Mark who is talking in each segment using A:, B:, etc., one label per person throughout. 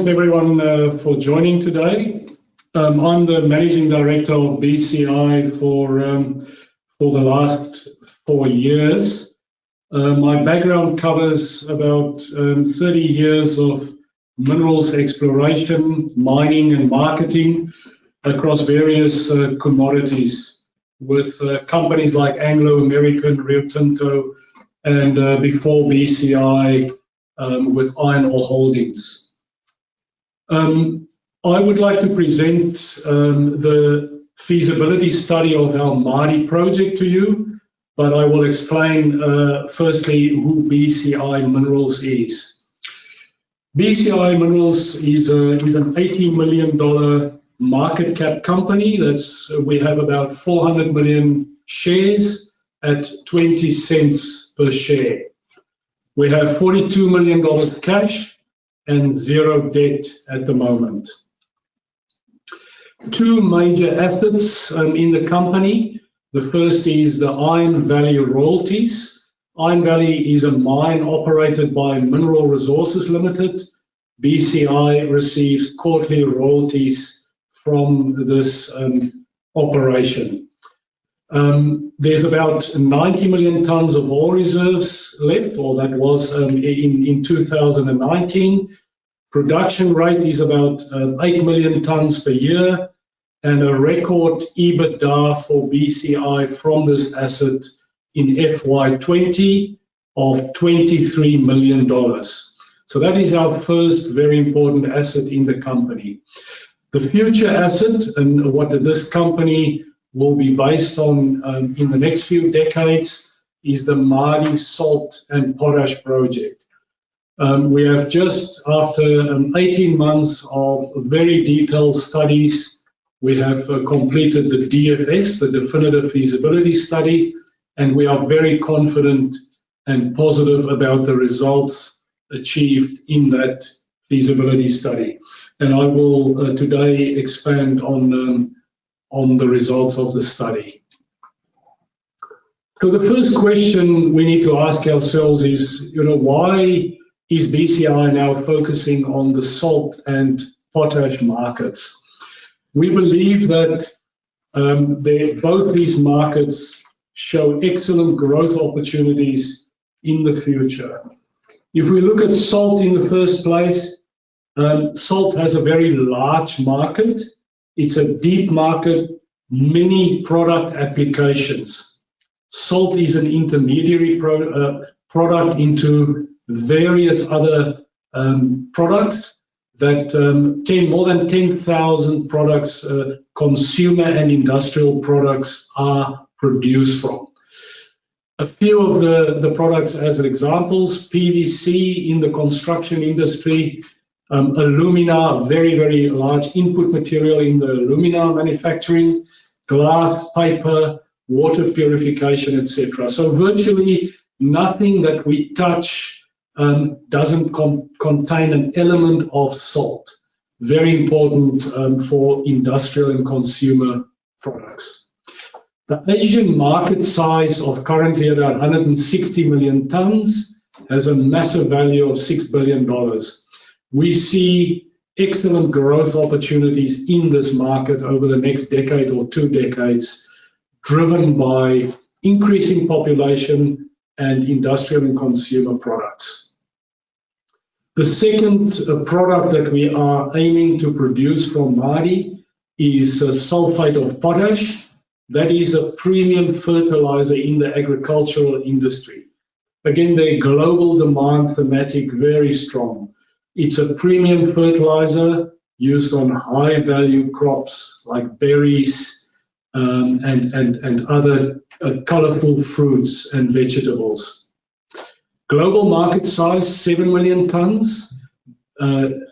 A: thanks everyone for joining today. I'm the Managing Director of BCI for the last 4 years. My background covers about 30 years of minerals exploration, mining and marketing across various commodities with companies like Anglo American, Rio Tinto, and before BCI with Iron Ore Holdings. I would like to present the feasibility study of our Mardie project to you, but I will explain firstly who BCI Minerals is. BCI Minerals is an $80 million market cap company. We have about 400 million shares at 20 cents per share. We have $42 million cash and 0 debt at the moment. 2 major assets in the company. The first is the Iron Valley royalties. Iron Valley is a mine operated by Mineral Resources Limited. BCI receives quarterly royalties from this operation. There's about 90 million tons of ore reserves left, or that was in 2019. Production rate is about 8 million tons per year, and a record EBITDA for BCI from this asset in FY20 of $23 million. So that is our first very important asset in the company. The future asset and what this company will be based on in the next few decades is the Mardie Salt and Potash Project. We have just, after 18 months of very detailed studies, we have completed the DFS, the Definitive Feasibility Study, and we are very confident and positive about the results achieved in that feasibility study. And I will today expand on the results of the study. So the first question we need to ask ourselves is, why is BCI now focusing on the salt and potash markets? We believe that both these markets show excellent growth opportunities in the future. If we look at salt in the first place, salt has a very large market. It's a deep market, many product applications. Salt is an intermediary product into various other products that more than 10,000 products, consumer and industrial products, are produced from. A few of the products as examples: PVC in the construction industry, alumina, very, very large input material in the alumina manufacturing, glass, paper, water purification, etc. So virtually nothing that we touch doesn't contain an element of salt. Very important for industrial and consumer products. The Asian market size of currently about 160 million tons has a massive value of $6 billion. We see excellent growth opportunities in this market over the next decade or 2 decades, driven by increasing population and industrial and consumer products. The second product that we are aiming to produce from Mardie is sulfate of potash. That is a premium fertilizer in the agricultural industry. Again, the global demand thematic very strong. It's a premium fertilizer used on high-value crops like berries and other colorful fruits and vegetables. Global market size, 7 million tons,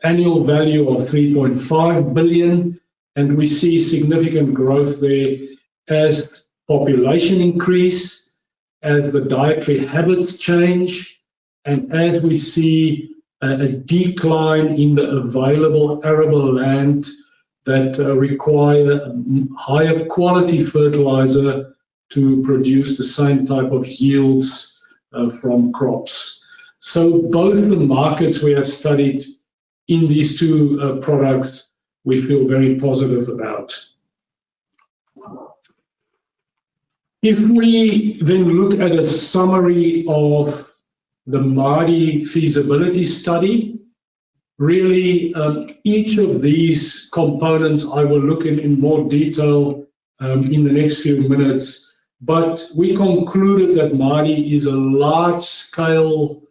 A: annual value of 3.5 billion, and we see significant growth there as population increase, as the dietary habits change, and as we see a decline in the available arable land that require higher quality fertilizer to produce the same type of yields from crops. So both the markets we have studied in these two products we feel very positive about. If we then look at a summary of the Mardie feasibility study, really each of these components I will look in more detail in the next few minutes, but we concluded that Mardie is a large-scale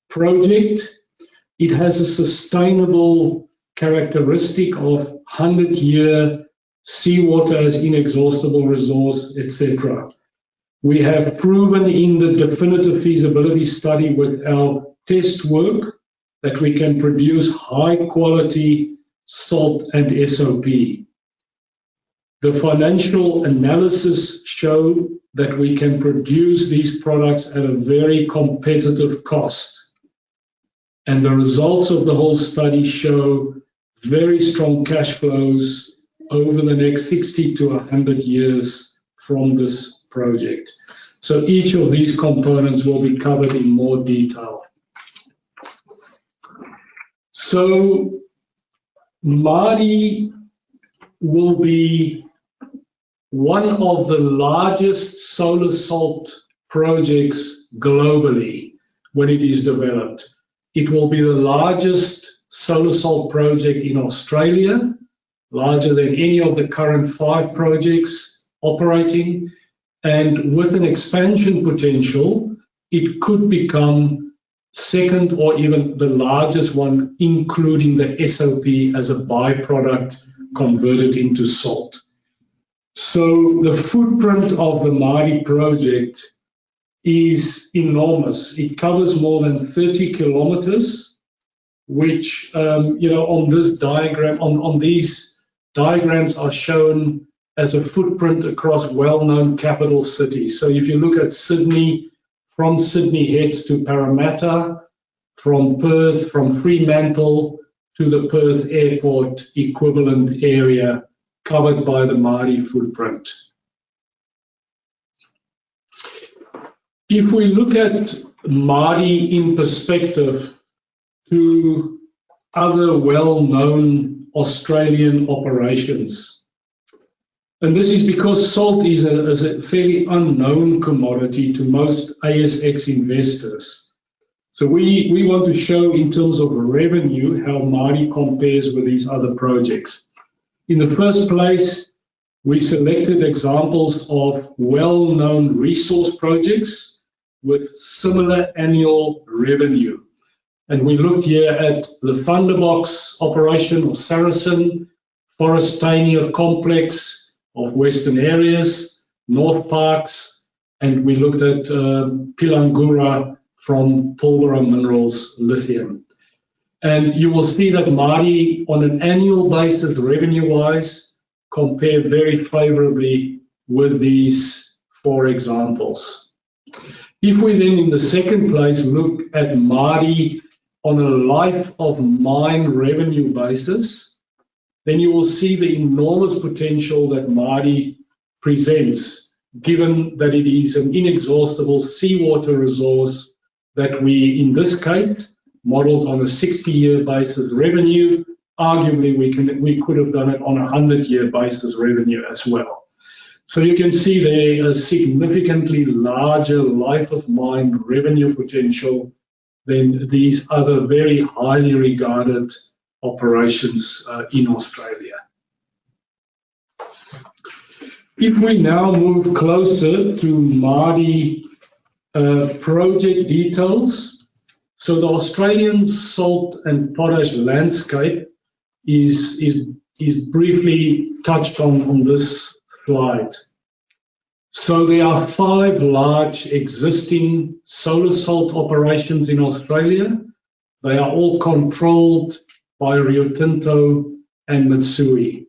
A: project. It has a sustainable characteristic of 100-year seawater as inexhaustible resource, etc. We have proven in the definitive feasibility study with our test work that we can produce high-quality salt and SOP. The financial analysis show that we can produce these products at a very competitive cost. And the results of the whole study show very strong cash flows over the next 60 to 100 years from this project. So each of these components will be covered in more detail. So Mardie will be one of the largest solar salt projects globally when it is developed. It will be the largest solar salt project in Australia, larger than any of the current 5 projects operating, and with an expansion potential, it could become second or even the largest one, including the SOP as a byproduct converted into salt. So the footprint of the Mardie project is enormous. It covers more than 30 kilometers, which, on this diagram, on these diagrams are shown as a footprint across well-known capital cities. So if you look at Sydney, from Sydney heads to Parramatta, from Perth, from Fremantle to the Perth Airport equivalent area covered by the Mardie footprint. If we look at Mardie in perspective to other well-known Australian operations, and this is because salt is a fairly unknown commodity to most ASX investors. So we want to show in terms of revenue how Mardie compares with these other projects. In the first place, we selected examples of well-known resource projects with similar annual revenue. And we looked here at the Thunderbox operation of Saracen, Forestania Complex of Western Areas, North Parks, and we looked at Pilangura from Pilbara Minerals Lithium. And you will see that Mardie, on an annual basis, revenue-wise, compare very favorably with these 4 examples. If we then, in the second place, look at Mardie on a life of mine revenue basis, then you will see the enormous potential that Mardie presents, given that it is an inexhaustible seawater resource that we, in this case, modeled on a 60-year basis revenue. Arguably, we could have done it on a 100-year basis revenue as well. So you can see there a significantly larger life of mine revenue potential than these other very highly regarded operations in Australia. If we now move closer to Mardie project details, so the Australian salt and potash landscape is briefly touched on this slide. So there are 5 large existing solar salt operations in Australia. They are all controlled by Rio Tinto and Mitsui.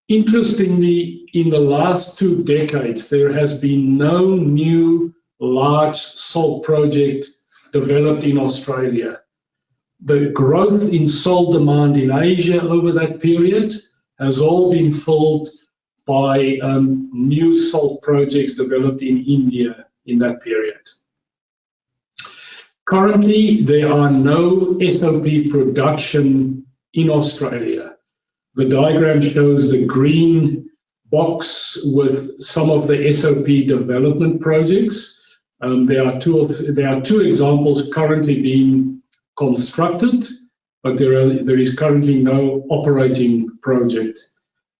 A: Interestingly, in the last 2 decades, there has been no new large salt project developed in Australia. The growth in salt demand in Asia over that period has all been filled by new salt projects developed in India in that period. Currently, there are no SOP production in Australia. The diagram shows the green box with some of the SOP development projects. There are two examples currently being constructed, but there is currently no operating project.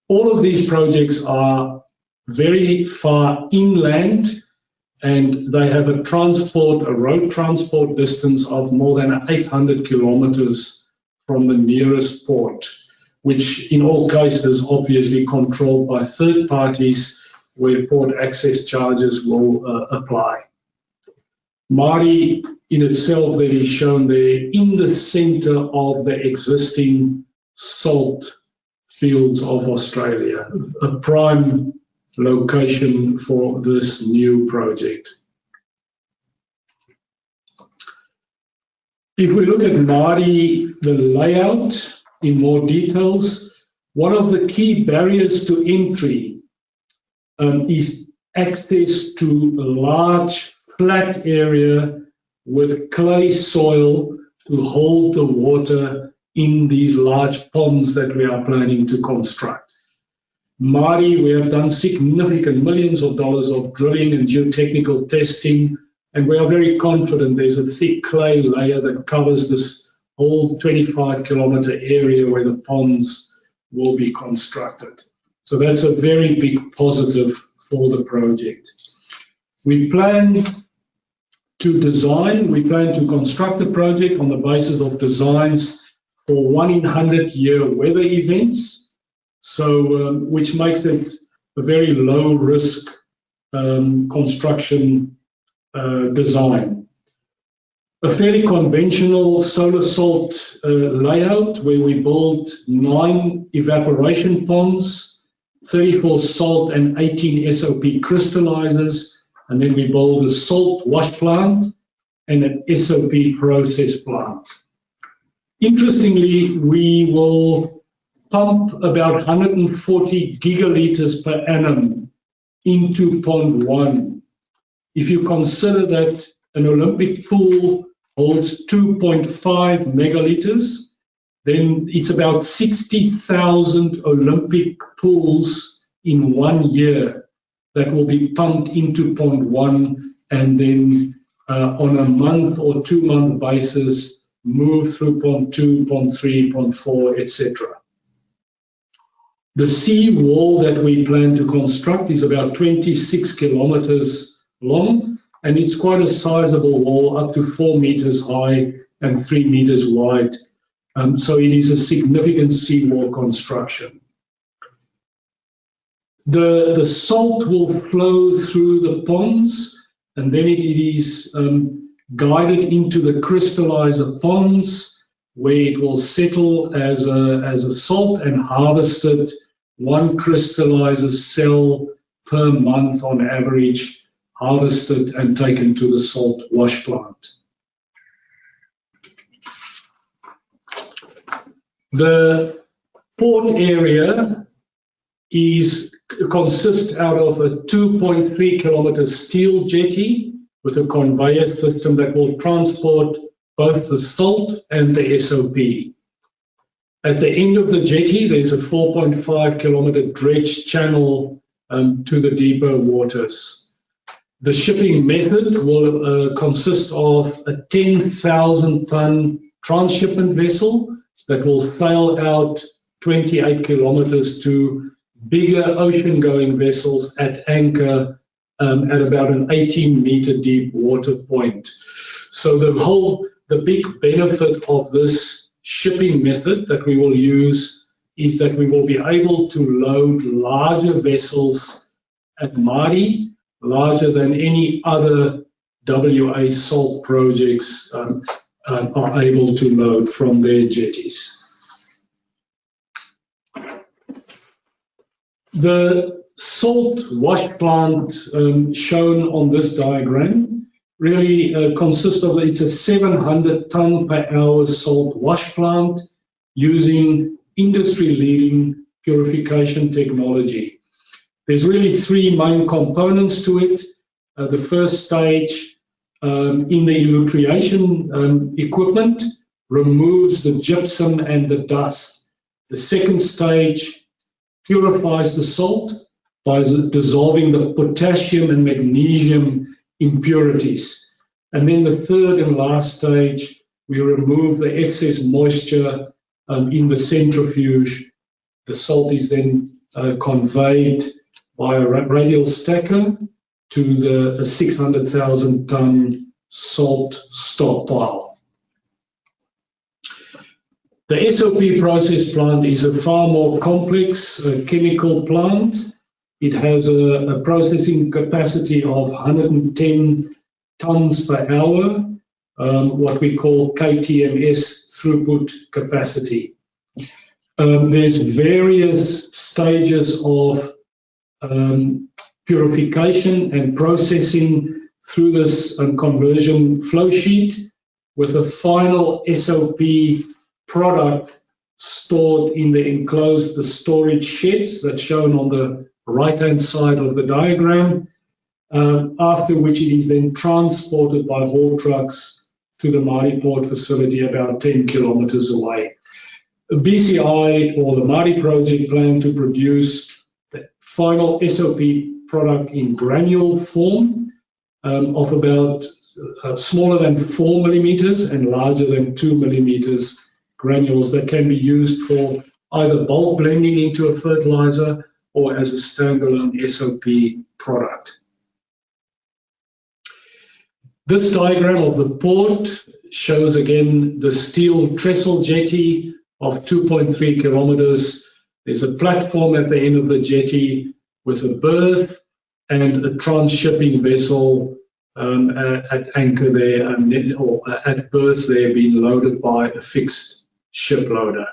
A: All of these projects are very far inland, and they have a road transport distance of more than 800 kilometers from the nearest port, which in all cases obviously controlled by third parties where port access charges will apply. Mardie in itself that is shown there in the center of the existing salt fields of Australia, a prime location for this new project. If we look at Mardie, the layout in more details, one of the key barriers to entry is access to a large flat area with clay soil to hold the water in these large ponds that we are planning to construct. Mardie, we have done significant millions of dollars of drilling and geotechnical testing, and we are very confident there's a thick clay layer that covers this whole 25-kilometer area where the ponds will be constructed. So that's a very big positive for the project. We plan to construct the project on the basis of designs for 1-in-100-year weather events, so which makes it a very low-risk construction design. A fairly conventional solar salt layout where we build 9 evaporation ponds, 34 salt and 18 SOP crystallizers, and then we build a salt wash plant and an SOP process plant. Interestingly, we will pump about 140 gigalitres per annum into pond 1. If you consider that an Olympic pool holds 2.5 megalitres, then it's about 60,000 Olympic pools in 1 year that will be pumped into pond 1 and then on a month or 2-month basis move through pond 2, pond 3, pond 4, etc. The sea wall that we plan to construct is about 26 kilometers long, and it's quite a sizable wall, up to 4 meters high and 3 meters wide. So it is a significant seawall construction. The salt will flow through the ponds, and then it is guided into the crystallizer ponds, where it will settle as a salt and harvested 1 crystallizer cell per month on average, harvested and taken to the salt wash plant. The port area consists out of a 2.3 kilometer steel jetty with a conveyor system that will transport both the salt and the SOP. At the end of the jetty, there's a 4.5 kilometer dredge channel to the deeper waters. The shipping method will consist of a 10,000 ton transshipment vessel that will sail out 28 kilometers to bigger ocean-going vessels at anchor at about an 18-meter deep water point. So the big benefit of this shipping method that we will use is that we will be able to load larger vessels at Mardie, larger than any other WA salt projects are able to load from their jetties. The salt wash plant shown on this diagram really consists of, it's a 700 ton per hour salt wash plant using industry-leading purification technology. There's really 3 main components to it. The first stage in the elutriation equipment removes the gypsum and the dust. The second stage purifies the salt by dissolving the potassium and magnesium impurities. And then the third and last stage, we remove the excess moisture in the centrifuge. The salt is then conveyed by a radial stacker to the 600,000 tonne salt stockpile. The SOP process plant is a far more complex chemical plant. It has a processing capacity of 110 tonnes per hour, what we call KTMS throughput capacity. There's various stages of purification and processing through this conversion flow sheet, with a final SOP product stored in the enclosed storage sheds that's shown on the right-hand side of the diagram, after which it is then transported by haul trucks to the Mardie port facility about 10 kilometres away. The BCI or the Mardie project plan to produce the final SOP product in granule form of about smaller than 4 millimetres and larger than 2 millimetres granules that can be used for either bulk blending into a fertilizer or as a standalone SOP product. This diagram of the port shows again the steel trestle jetty of 2.3 kilometres. There's a platform at the end of the jetty with a berth and a transshipping vessel at anchor there, or at berth there, being loaded by a fixed ship loader.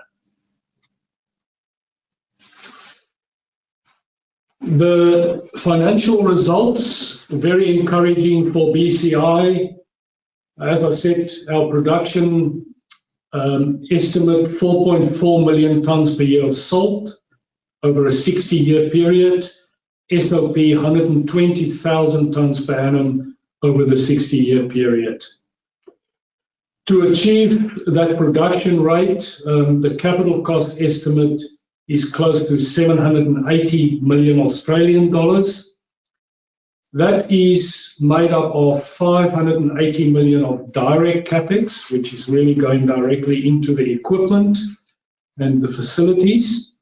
A: The financial results, very encouraging for BCI. As I said, our production estimate 4.4 million tonnes per year of salt over a 60-year period, SOP 120,000 tonnes per annum over the 60-year period. To achieve that production rate, the capital cost estimate is close to 780 million Australian dollars. That is made up of 580 million of direct capex, which is really going directly into the equipment and the facilities,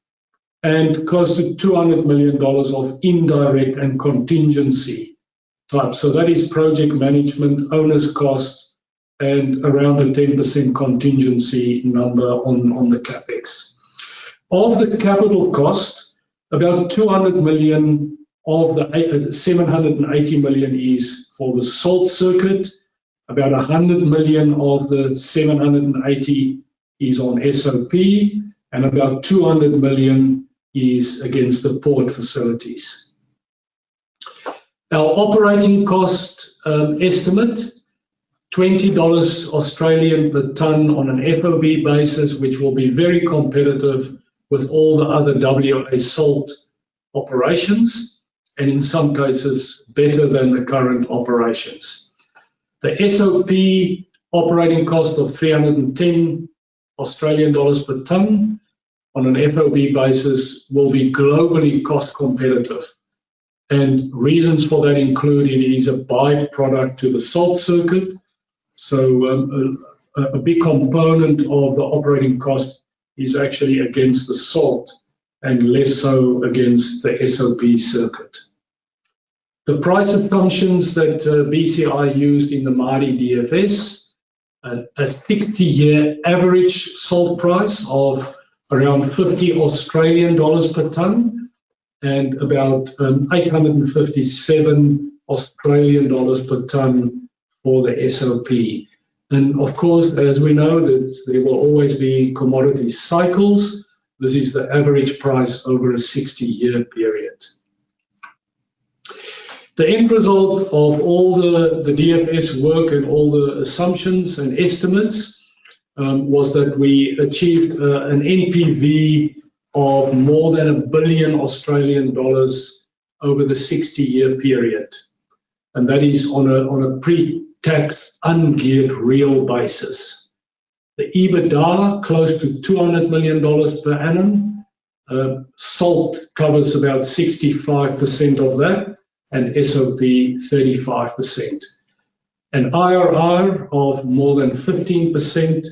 A: and close to 200 million dollars of indirect and contingency type. So that is project management, owner's cost, and around a 10% contingency number on the capex. Of the capital cost, about 200 million of the 780 million is for the salt circuit, about 100 million of the 780 is on SOP, and about 200 million is against the port facilities. Our operating cost estimate, $20 Australian per tonne on an FOB basis, which will be very competitive with all the other WA salt operations, and in some cases better than the current operations. The SOP operating cost of 310 Australian dollars per tonne on an FOB basis will be globally cost competitive. And reasons for that include it is a byproduct to the salt circuit. So a big component of the operating cost is actually against the salt and less so against the SOP circuit. The price assumptions that BCI used in the Mardie DFS, a 60-year average salt price of around 50 Australian dollars per tonne and about 857 Australian dollars per tonne for the SOP. And of course, as we know, that there will always be commodity cycles. This is the average price over a 60-year period. The end result of all the DFS work and all the assumptions and estimates was that we achieved an NPV of more than $1 billion Australian dollars over the 60-year period. And that is on a pre tax ungeared real basis. The EBITDA close to $200 million per annum. Salt covers about 65% of that, and SOP 35%. An IRR of more than 15%,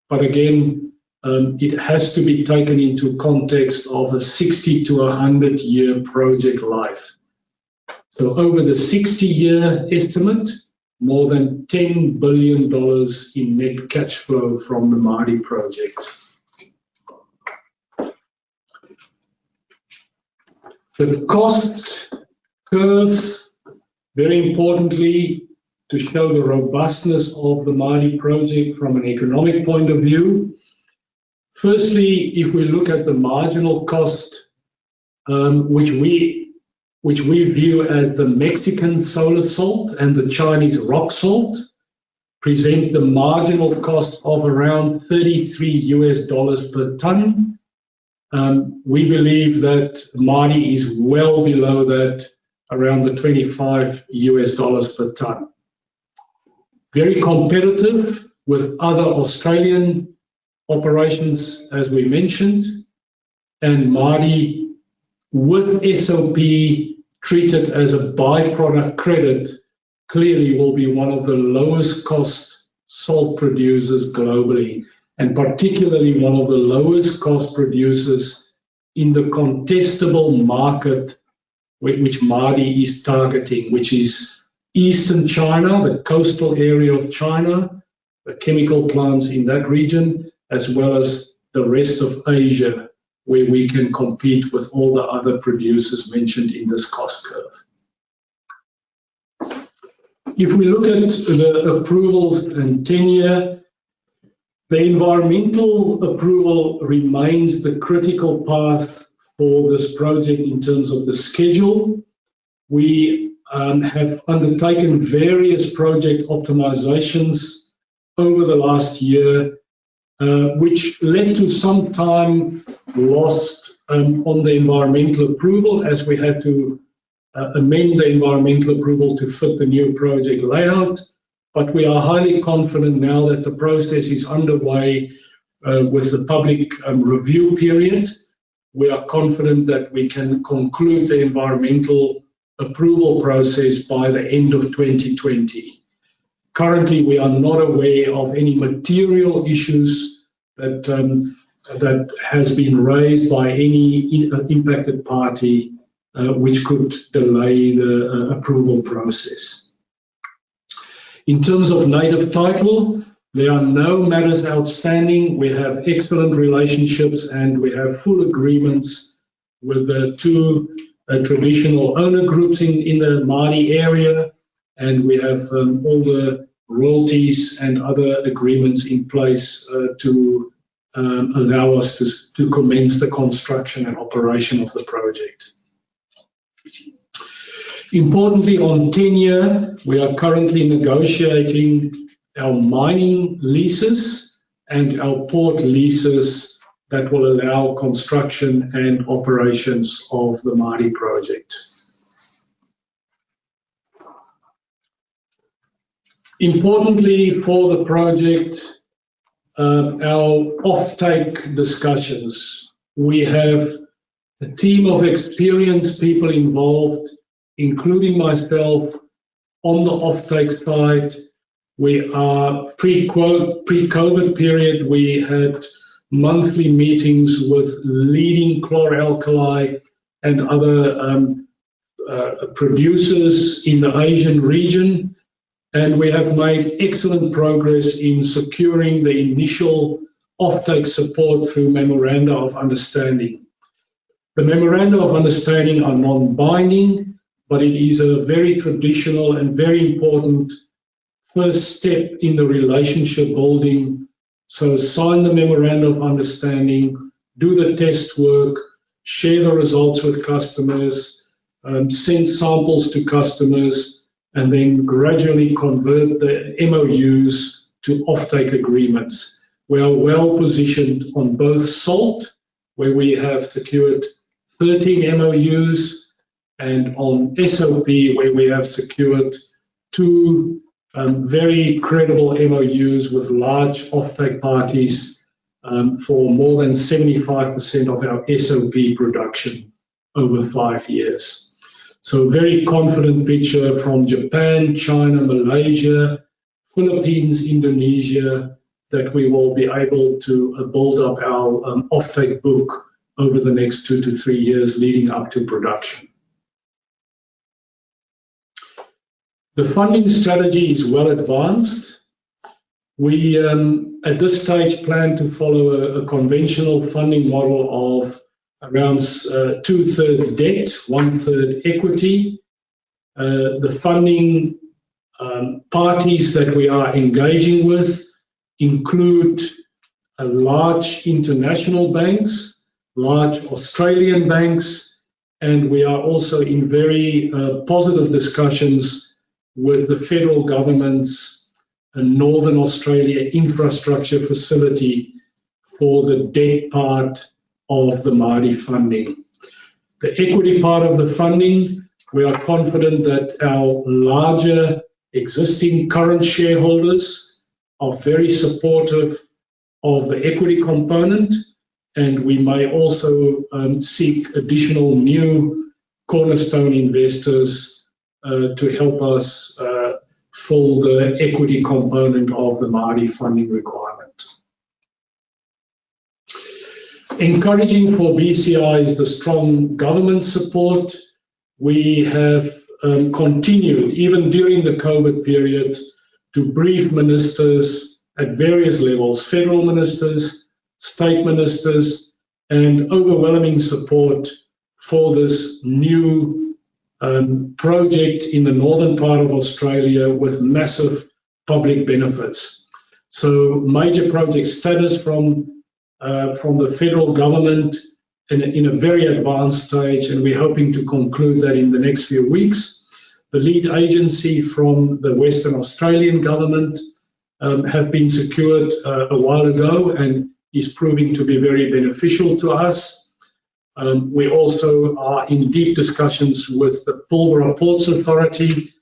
A: but again, it has to be taken into context of a 60 to 100-year project life. So over the 60-year estimate, more than $10 billion in net cash flow from the Mardie project. The cost curve, very importantly, to show the robustness of the Mardie project from an economic point of view. Firstly, if we look at the marginal cost, which we view as the Mexican solar salt and the Chinese rock salt, present the marginal cost of around $33 per ton. We believe that Mardie is well below that, around the $25 per ton. Very competitive with other Australian operations, as we mentioned, and Mardie with SOP treated as a byproduct credit clearly will be one of the lowest cost salt producers globally, and particularly one of the lowest cost producers in the contestable market which Mardie is targeting, which is Eastern China, the coastal area of China, the chemical plants in that region, as well as the rest of Asia, where we can compete with all the other producers mentioned in this cost curve. If we look at the approvals and tenure, the environmental approval remains the critical path for this project in terms of the schedule. We have undertaken various project optimizations over the last year, which led to some time lost on the environmental approval, as we had to amend the environmental approval to fit the new project layout. But we are highly confident now that the process is underway with the public review period. We are confident that we can conclude the environmental approval process by the end of 2020. Currently, we are not aware of any material issues that has been raised by any impacted party which could delay the approval process. In terms of native title, there are no matters outstanding. We have excellent relationships and we have full agreements with the two traditional owner groups in the Mardie area, and we have all the royalties and other agreements in place to allow us to commence the construction and operation of the project. Importantly, on tenure, we are currently negotiating our mining leases and our port leases that will allow construction and operations of the Mardie project. Importantly for the project, our offtake discussions. We have a team of experienced people involved, including myself, on the offtake side. We are pre-COVID period, we had monthly meetings with leading chlor-alkali and other producers in the Asian region, and we have made excellent progress in securing the initial offtake support through Memoranda of Understanding. The Memoranda of Understanding are non-binding, but it is a very traditional and very important first step in the relationship building. So sign the Memoranda of Understanding, do the test work, share the results with customers, send samples to customers, and then gradually convert the MOUs to offtake agreements. We are well positioned on both salt, where we have secured 13 MOUs, and on SOP, where we have secured 2 very credible MOUs with large offtake parties for more than 75% of our SOP production over 5 years. So very confident picture from Japan, China, Malaysia, Philippines, Indonesia, that we will be able to build up our offtake book over the next 2 to 3 years leading up to production. The funding strategy is well advanced. We, at this stage, plan to follow a conventional funding model of around 2/3 debt, 1/3 equity. The funding parties that we are engaging with include large international banks, large Australian banks, and we are also in very positive discussions with the federal government's Northern Australia infrastructure facility for the debt part of the Mardie funding. The equity part of the funding, we are confident that our larger existing current shareholders are very supportive of the equity component, and we may also seek additional new cornerstone investors to help us fill the equity component of the Mardie funding requirement. Encouraging for BCI is the strong government support. We have continued, even during the COVID period, to brief ministers at various levels, federal ministers, state ministers, and overwhelming support for this new project in the northern part of Australia with massive public benefits. So major project status from the federal government in a very advanced stage, and we're hoping to conclude that in the next few weeks. The lead agency from the Western Australian government have been secured a while ago and is proving to be very beneficial to us. We also are in deep discussions with the Pilbara Ports Authority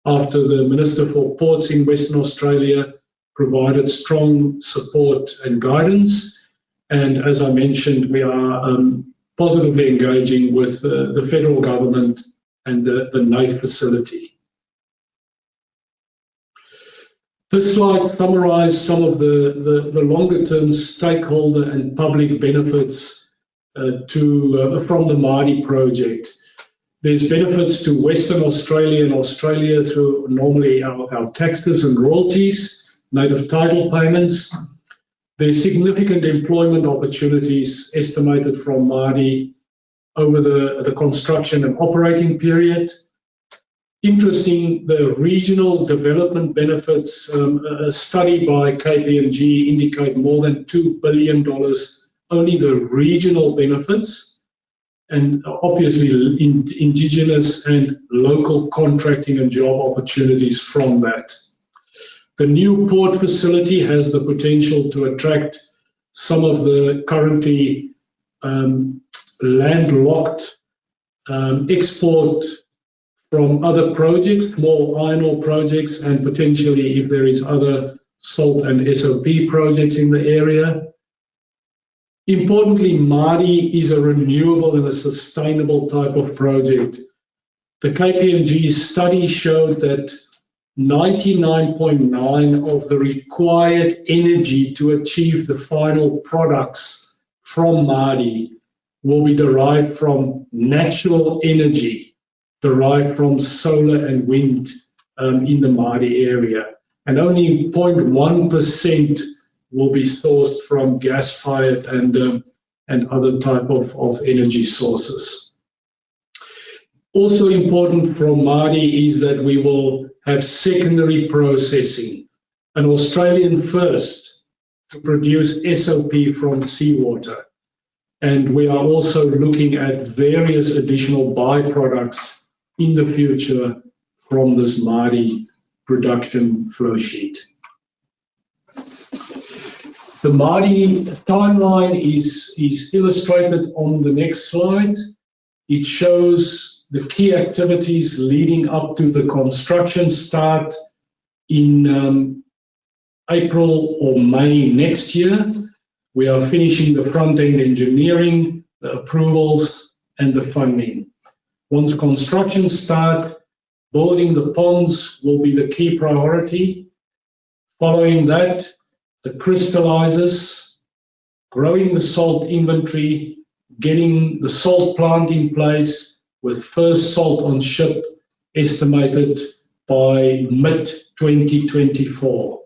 A: after the Minister for Ports in Western Australia provided strong support and guidance. And as I mentioned, we are positively engaging with the federal government and the NAIF facility. This slide summarizes some of the longer-term stakeholder and public benefits from the Mardie project. There's benefits to Western Australia and Australia through normally our taxes and royalties, native title payments. There's significant employment opportunities estimated from Mardie over the construction and operating period. Interesting, the regional development benefits, a study by KPMG indicate more than $2 billion, only the regional benefits, and obviously indigenous and local contracting and job opportunities from that. The new port facility has the potential to attract some of the currently landlocked export from other projects, small iron ore projects, and potentially if there is other salt and SOP projects in the area. Importantly, Mardie is a renewable and a sustainable type of project. The KPMG study showed that 99.9% of the required energy to achieve the final products from Mardie will be derived from natural energy, derived from solar and wind in the Mardie area. And only 0.1% will be sourced from gas-fired and other type of energy sources. Also important from Mardie is that we will have secondary processing, an Australian first to produce SOP from seawater. And we are also looking at various additional byproducts in the future from this Mardie production flow sheet. The Mardie timeline is illustrated on the next slide. It shows the key activities leading up to the construction start in April or May next year. We are finishing the front-end engineering, the approvals, and the funding. Once construction starts, building the ponds will be the key priority. Following that, the crystallizers, growing the salt inventory, getting the salt plant in place with first salt on ship estimated by mid-2024.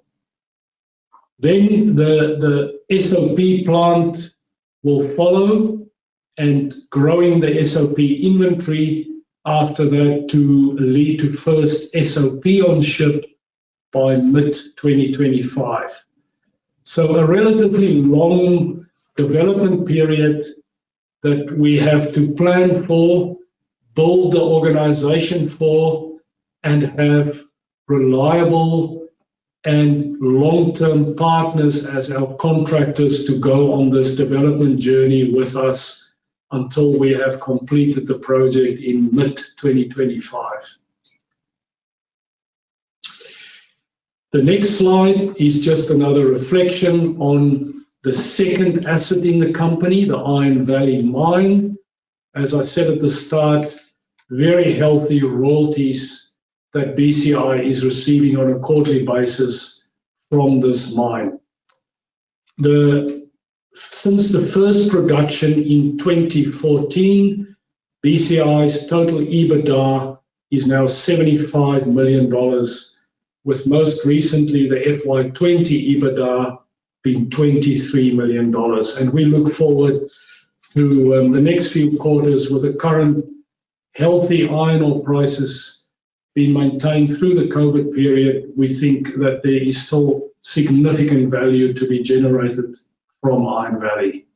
A: Then the SOP plant will follow, and growing the SOP inventory after that to lead to first SOP on ship by mid-2025. So a relatively long development period that we have to plan for, build the organization for, and have reliable and long-term partners as our contractors to go on this development journey with us until we have completed the project in mid-2025. The next slide is just another reflection on the second asset in the company, the Iron Valley Mine. As I said at the start, very healthy royalties that BCI is receiving on a quarterly basis from this mine. Since the first production in 2014, BCI's total EBITDA is now $75 million, with most recently the FY20 EBITDA being $23 million. And we look forward to the next few quarters with the current healthy iron ore prices being maintained through the COVID period. We think that there is still significant value to be generated from Iron Valley.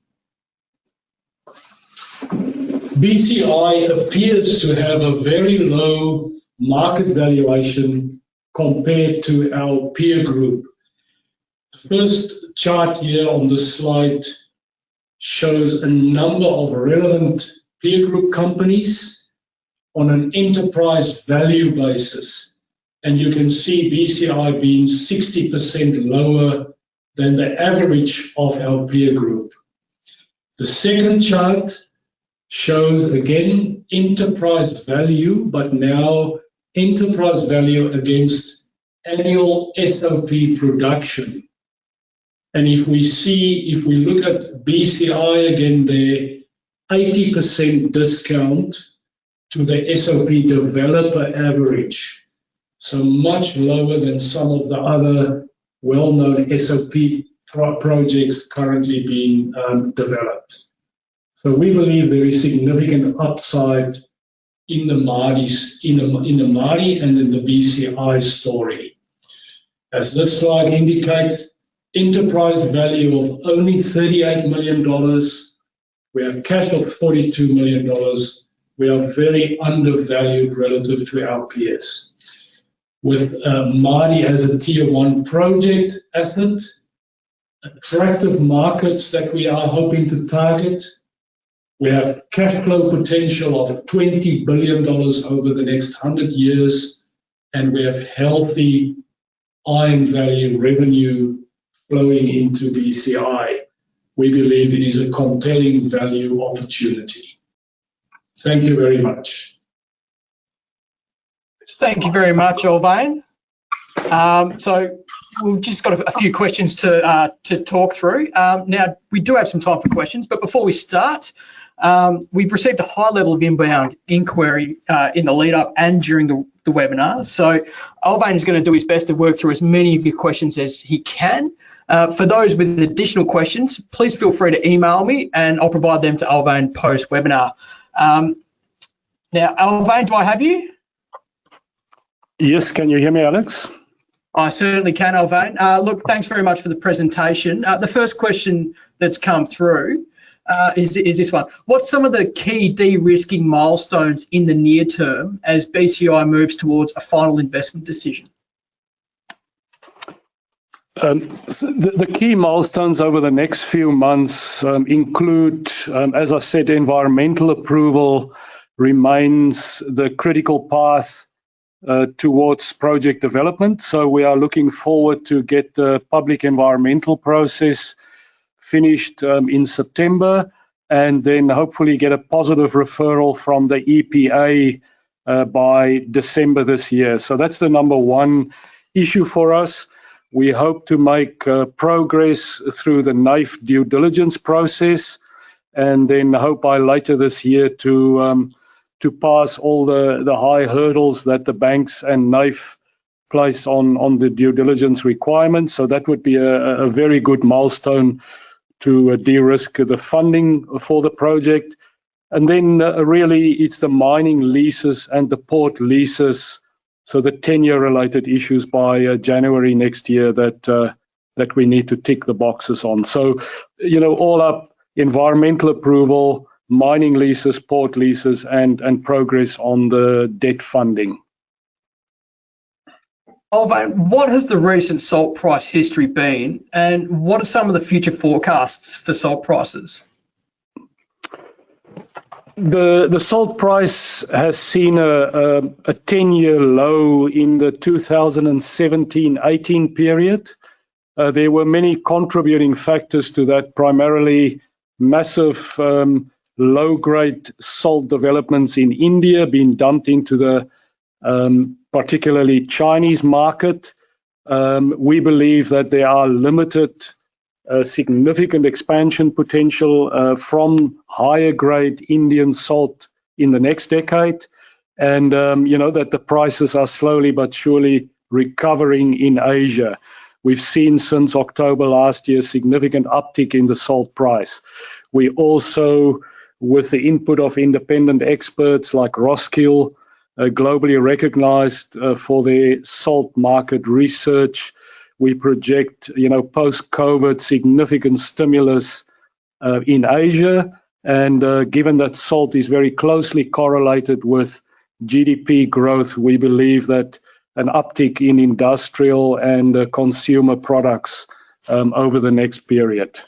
A: BCI appears to have a very low market valuation compared to our peer group. The first chart here on this slide shows a number of relevant peer group companies on an enterprise value basis. And you can see BCI being 60% lower than the average of our peer group. The second chart shows, again, enterprise value, but now enterprise value against annual SOP production. And if we look at BCI again there, 80% discount to the SOP developer average. So much lower than some of the other well-known SOP projects currently being developed. So we believe there is significant upside in the Mardie and in the BCI story. As this slide indicates, enterprise value of only $38 million. We have cash of $42 million. We are very undervalued relative to our peers. With Mardie as a tier 1 project asset, attractive markets that we are hoping to target. We have cash flow potential of $20 billion over the next 100 years, and we have healthy Iron Valley revenue flowing into BCI. We believe it is a compelling value opportunity. Thank you very much.
B: Thank you very much, Alwyn. So we've just got a few questions to talk through. Now, we do have some time for questions, but before we start, we've received a high level of inbound inquiry in the lead up and during the webinar. So Alwyn is going to do his best to work through as many of your questions as he can. For those with additional questions, please feel free to email me and I'll provide them to Alwyn post-webinar. Now, Alwyn, do I have you?
C: Yes, can you hear me, Alex?
B: I certainly can, Alwyn. Look, thanks very much for the presentation. The first question that's come through is this one. What's some of the key de-risking milestones in the near term as BCI moves towards a final investment decision?
C: The key milestones over the next few months include, as I said, environmental approval remains the critical path towards project development. So we are looking forward to get the public environmental process finished in September, and then hopefully get a positive referral from the EPA by December this year. So that's the number one issue for us. We hope to make progress through the NAIF due diligence process, and then hope by later this year to pass all the high hurdles that the banks and NAIF place on the due diligence requirements. So that would be a very good milestone to de-risk the funding for the project. And then really it's the mining leases and the port leases, so the tenure-related issues by January next year that we need to tick the boxes on. So, all up, environmental approval, mining leases, port leases, and progress on the debt funding.
B: Alwyn, what has the recent salt price history been, and what are some of the future forecasts for salt prices?
C: The salt price has seen a 10-year low in the 2017-18 period. There were many contributing factors to that, primarily massive low-grade salt developments in India being dumped into the particularly Chinese market. We believe that there are limited significant expansion potential from higher grade Indian salt in the next decade, and that the prices are slowly but surely recovering in Asia. We've seen since October last year significant uptick in the salt price. We also, with the input of independent experts like Roskill, globally recognized for their salt market research, we project, post-COVID significant stimulus in Asia. And given that salt is very closely correlated with GDP growth, we believe that an uptick in industrial and consumer products over the next period.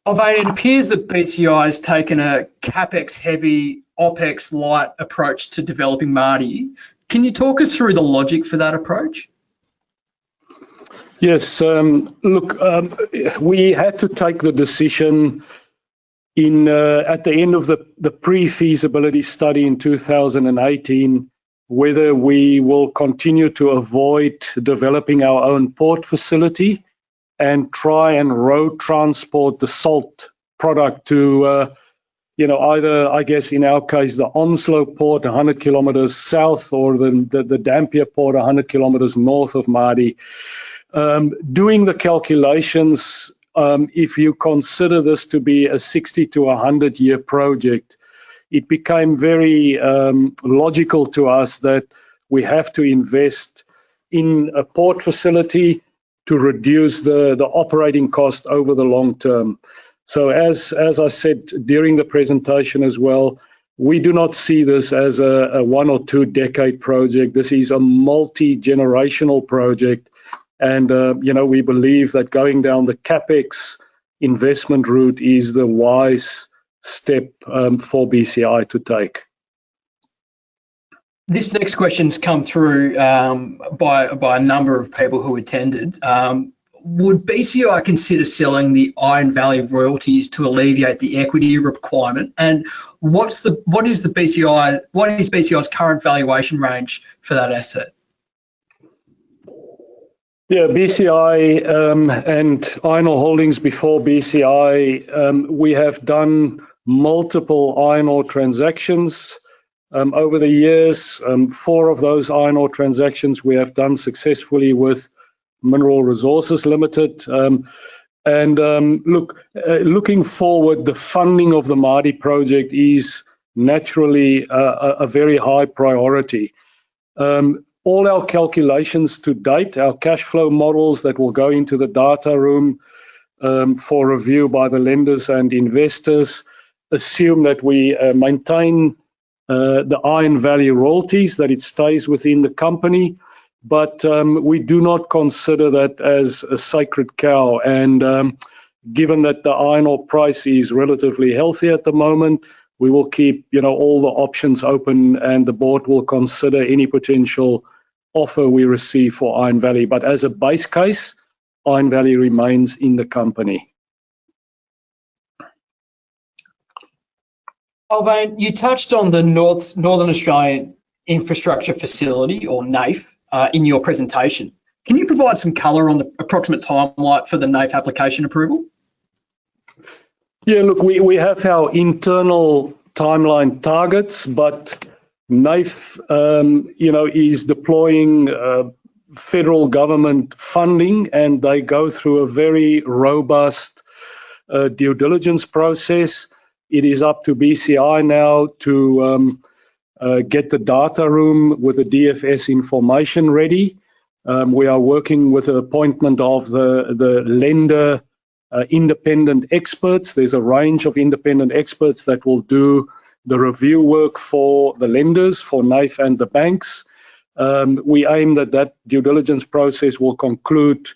B: Alwyn, it appears that BCI has taken a CapEx-heavy, OpEx-light approach to developing Mardie. Can you talk us through the logic for that approach?
C: Yes, look, we had to take the decision at the end of the pre-feasibility study in 2018, whether we will continue to avoid developing our own port facility and try and road transport the salt product to either, I guess in our case, the Onslow port 100 kilometers south, or the Dampier port 100 kilometers north of Mardie. Doing the calculations, if you consider this to be a 60 to 100 year project, it became very logical to us that we have to invest in a port facility to reduce the operating cost over the long term. So as I said during the presentation as well, we do not see this as a 1 or 2 decade project. This is a multi-generational project. And, we believe that going down the CapEx investment route is the wise step for BCI to take.
B: This next question's come through by a number of people who attended. Would BCI consider selling the Iron Valley royalties to alleviate the equity requirement? And what is BCI's current valuation range for that asset?
C: Yeah, BCI and Iron Ore Holdings before BCI, we have done multiple iron ore transactions over the years. 4 of those iron ore transactions we have done successfully with Mineral Resources Limited. Looking forward, the funding of the Mardie project is naturally a very high priority. All our calculations to date, our cash flow models that will go into the data room for review by the lenders and investors, assume that we maintain the Iron Valley royalties, that it stays within the company, but we do not consider that as a sacred cow. And given that the iron ore price is relatively healthy at the moment, we will keep, all the options open, and the board will consider any potential offer we receive for Iron Valley. But as a base case, Iron Valley remains in the company.
B: Alwyn, you touched on the Northern Australian Infrastructure Facility, or NAIF, in your presentation. Can you provide some colour on the approximate timeline for the NAIF application approval?
C: Yeah, look, we have our internal timeline targets, but NAIF, is deploying federal government funding, and they go through a very robust due diligence process. It is up to BCI now to get the data room with the DFS information ready. We are working with the appointment of the lender independent experts. There's a range of independent experts that will do the review work for the lenders, for NAIF and the banks. We aim that due diligence process will conclude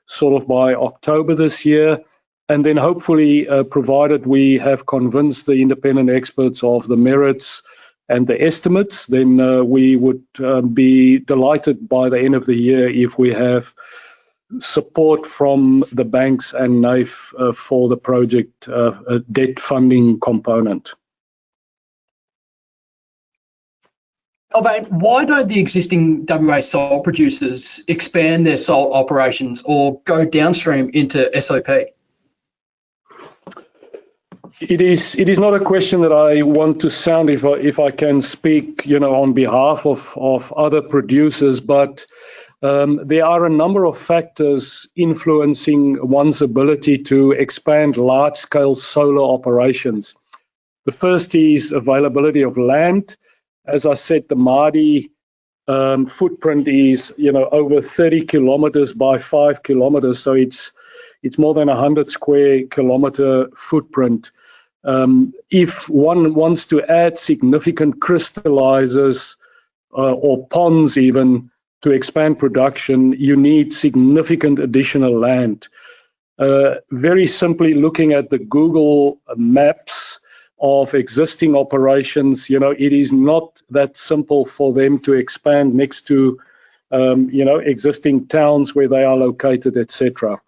C: sort of by October this year. And then hopefully, provided we have convinced the independent experts of the merits and the estimates, then we would be delighted by the end of the year if we have support from the banks and NAIF for the project debt funding component.
B: Alwyn, why don't the existing WA salt producers expand their salt operations or go downstream into SOP?
C: It is not a question that I want to sound if I can speak, on behalf of other producers, but there are a number of factors influencing one's ability to expand large-scale solar operations. The first is availability of land. As I said, the Mardie footprint is, over 30 kilometers by 5 kilometers, so it's more than 100 square kilometer footprint. If one wants to add significant crystallizers or ponds even to expand production, you need significant additional land. Very simply, looking at the Google Maps of existing operations, it is not that simple for them to expand next to, existing towns where they are located, etc.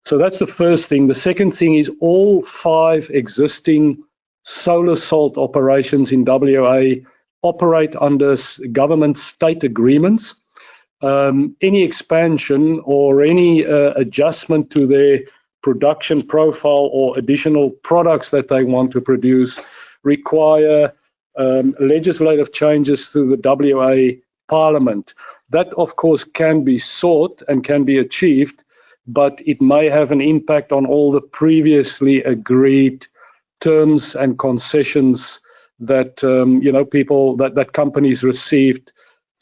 C: So that's the first thing. The second thing is all 5 existing solar salt operations in WA operate under government state agreements. Any expansion or any adjustment to their production profile or additional products that they want to produce require legislative changes through the WA Parliament. That, of course, can be sought and can be achieved, but it may have an impact on all the previously agreed terms and concessions that that companies received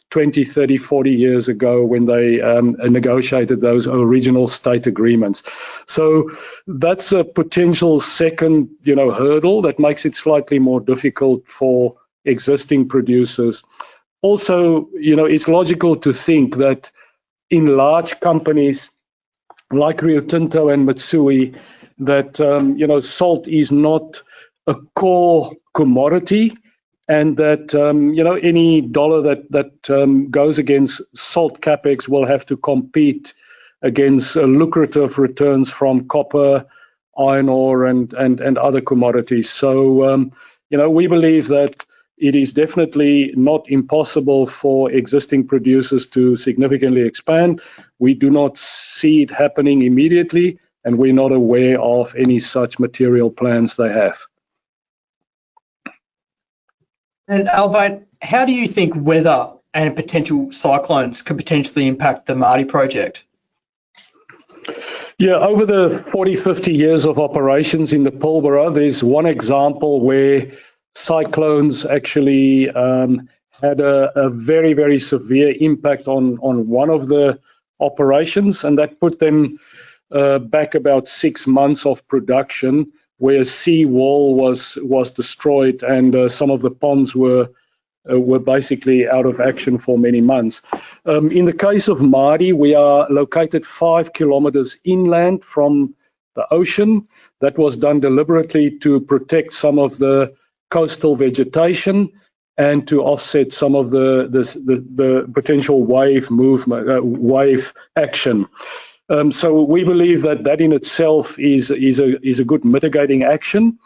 C: 20, 30, 40 years ago when they negotiated those original state agreements. So that's a potential second, hurdle that makes it slightly more difficult for existing producers. Also, it's logical to think that in large companies like Rio Tinto and Mitsui, that salt is not a core commodity, and that any dollar that goes against salt capex will have to compete against lucrative returns from copper, iron ore, and other commodities. So we believe that it is definitely not impossible for existing producers to significantly expand. We do not see it happening immediately, and we're not aware of any such material plans they have.
B: And Alwyn, how do you think weather and potential cyclones could potentially impact the Mardie project?
C: Yeah, over the 40, 50 years of operations in the Pilbara, there's one example where cyclones actually had a very, very severe impact on one of the operations, and that put them back about 6 months of production, where a sea wall was destroyed and some of the ponds were basically out of action for many months. In the case of Mardie, we are located 5 kilometers inland from the ocean. That was done deliberately to protect some of the coastal vegetation and to offset some of the potential wave movement, wave action. So we believe that in itself is a good mitigating action.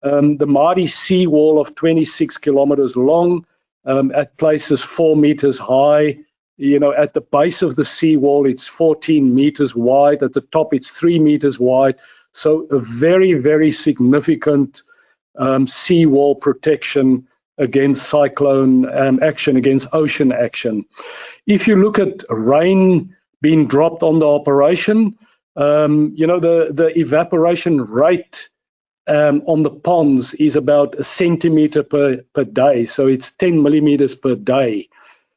C: The Mardie seawall of 26 kilometers long, at places 4 meters high. At the base of the seawall, it's 14 meters wide. At the top, it's 3 meters wide. So a very, very significant seawall protection against cyclone action, against ocean action. If you look at rain being dropped on the operation, the evaporation rate on the ponds is about a centimeter per day. So it's 10 millimeters per day.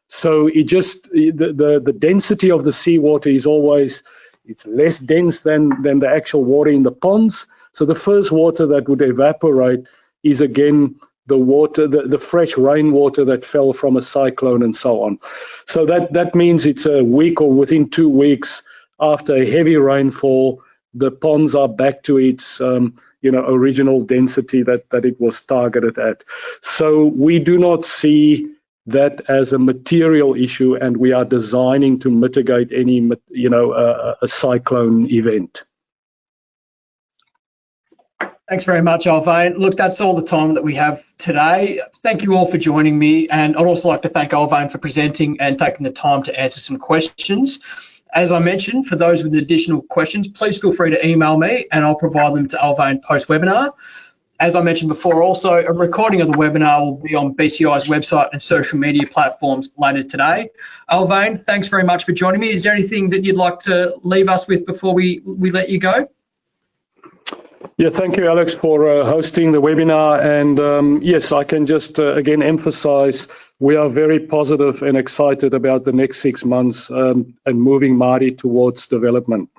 C: So the density of the seawater is always, it's less dense than the actual water in the ponds. So the first water that would evaporate is again the water, the fresh rainwater that fell from a cyclone and so on. So that means it's a week or within 2 weeks after a heavy rainfall, the ponds are back to its original density that it was targeted at. So we do not see that as a material issue, and we are designing to mitigate any a cyclone event.
B: Thanks very much, Alwyn. Look, that's all the time that we have today. Thank you all for joining me, and I'd also like to thank Alwyn for presenting and taking the time to answer some questions. As I mentioned, for those with additional questions, please feel free to email me and I'll provide them to Alwyn post-webinar. As I mentioned before, also, a recording of the webinar will be on BCI's website and social media platforms later today. Alwyn, thanks very much for joining me. Is there anything that you'd like to leave us with before we let you go?
C: Yeah, thank you, Alex, for hosting the webinar. And yes, I can just again emphasize we are very positive and excited about the next 6 months and moving Mardie towards development.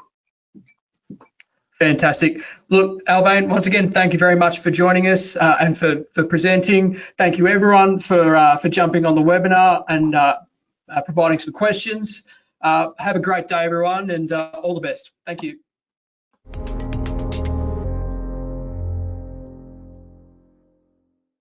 B: Fantastic. Look, Alwyn, once again, thank you very much for joining us and for presenting. Thank you, everyone, for jumping on the webinar and providing some questions. Have a great day, everyone, and all the best. Thank you.